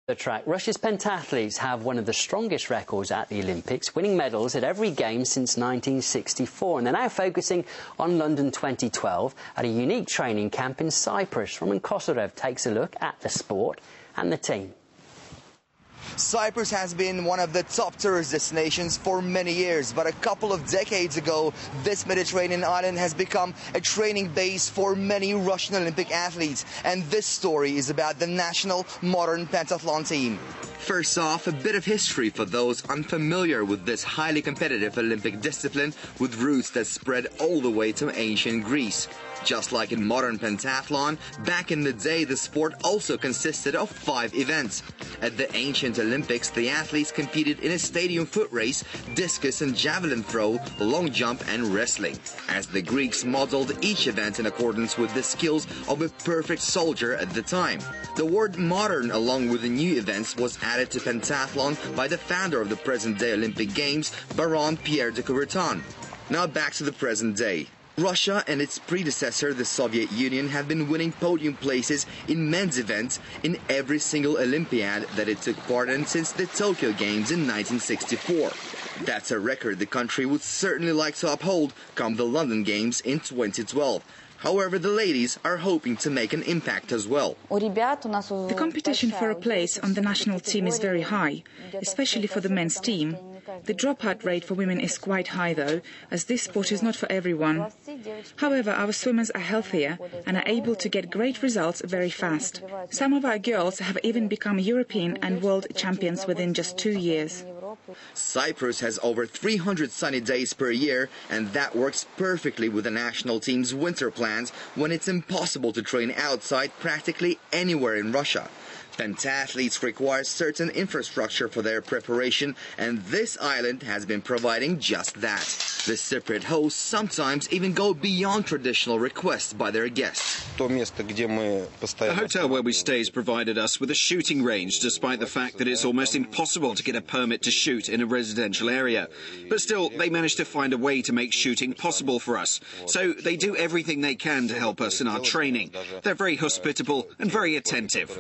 The track. Russia's pentathletes have one of the strongest records at the Olympics, winning medals at every game since 1964, and they're now focusing on London 2012 at a unique training camp in Cyprus. Roman Kosarev takes a look at the sport and the team. Cyprus has been one of the top tourist destinations for many years, but a couple of decades ago, this Mediterranean island has become a training base for many Russian Olympic athletes. And this story is about the national modern pentathlon team. First off, a bit of history for those unfamiliar with this highly competitive Olympic discipline with roots that spread all the way to ancient Greece. Just like in modern pentathlon, back in the day the sport also consisted of 5 events. At the ancient Olympics, the athletes competed in a stadium foot race, discus and javelin throw, long jump and wrestling, as the Greeks modeled each event in accordance with the skills of a perfect soldier at the time. The word modern, along with the new events, was added to pentathlon by the founder of the present-day Olympic Games, Baron Pierre de Coubertin. Now back to the present day. Russia and its predecessor, the Soviet Union, have been winning podium places in men's events in every single Olympiad that it took part in since the Tokyo Games in 1964. That's a record the country would certainly like to uphold come the London Games in 2012. However, the ladies are hoping to make an impact as well. The competition for a place on the national team is very high, especially for the men's team. The dropout rate for women is quite high, though, as this sport is not for everyone. However, our swimmers are healthier and are able to get great results very fast. Some of our girls have even become European and world champions within just 2 years. Cyprus has over 300 sunny days per year, and that works perfectly with the national team's winter plans when it's impossible to train outside practically anywhere in Russia. Pentathletes require certain infrastructure for their preparation, and this island has been providing just that. The Cypriot hosts sometimes even go beyond traditional requests by their guests. The hotel where we stay has provided us with a shooting range, despite the fact that it's almost impossible to get a permit to shoot in a residential area. But still, they managed to find a way to make shooting possible for us. So they do everything they can to help us in our training. They're very hospitable and very attentive.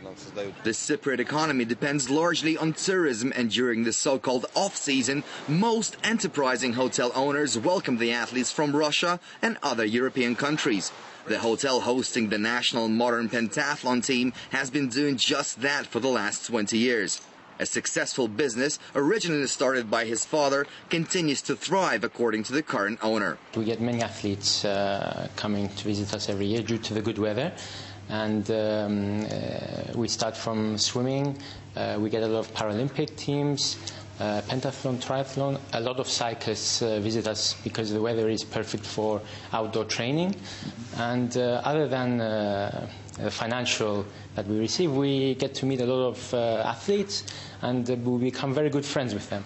The Cypriot economy depends largely on tourism, and during the so-called off-season, most enterprising hotel owners welcome the athletes from Russia and other European countries. The hotel hosting the national modern pentathlon team has been doing just that for the last 20 years. A successful business, originally started by his father, continues to thrive according to the current owner. We get many athletes coming to visit us every year due to the good weather. And we start from swimming, we get a lot of Paralympic teams, pentathlon, triathlon. A lot of cyclists visit us because the weather is perfect for outdoor training. And other than the financial that we receive, we get to meet a lot of athletes, and we become very good friends with them.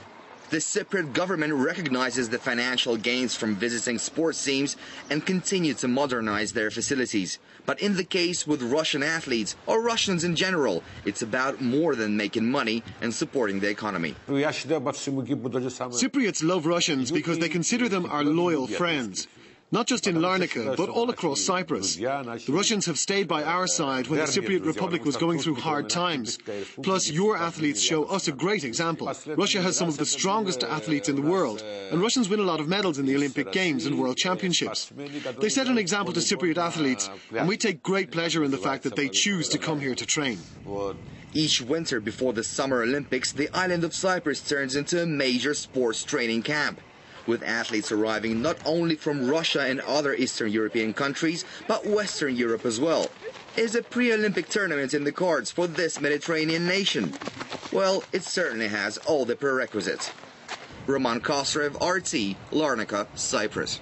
The Cypriot government recognizes the financial gains from visiting sports teams and continue to modernize their facilities. But in the case with Russian athletes, or Russians in general, it's about more than making money and supporting the economy. Cypriots love Russians because they consider them our loyal friends. Not just in Larnaca, but all across Cyprus. The Russians have stayed by our side when the Cypriot Republic was going through hard times. Plus, your athletes show us a great example. Russia has some of the strongest athletes in the world, and Russians win a lot of medals in the Olympic Games and World Championships. They set an example to Cypriot athletes, and we take great pleasure in the fact that they choose to come here to train. Each winter before the Summer Olympics, the island of Cyprus turns into a major sports training camp, with athletes arriving not only from Russia and other Eastern European countries, but Western Europe as well. Is a pre-Olympic tournament in the cards for this Mediterranean nation? Well, it certainly has all the prerequisites. Roman Kosarev, RT, Larnaca, Cyprus.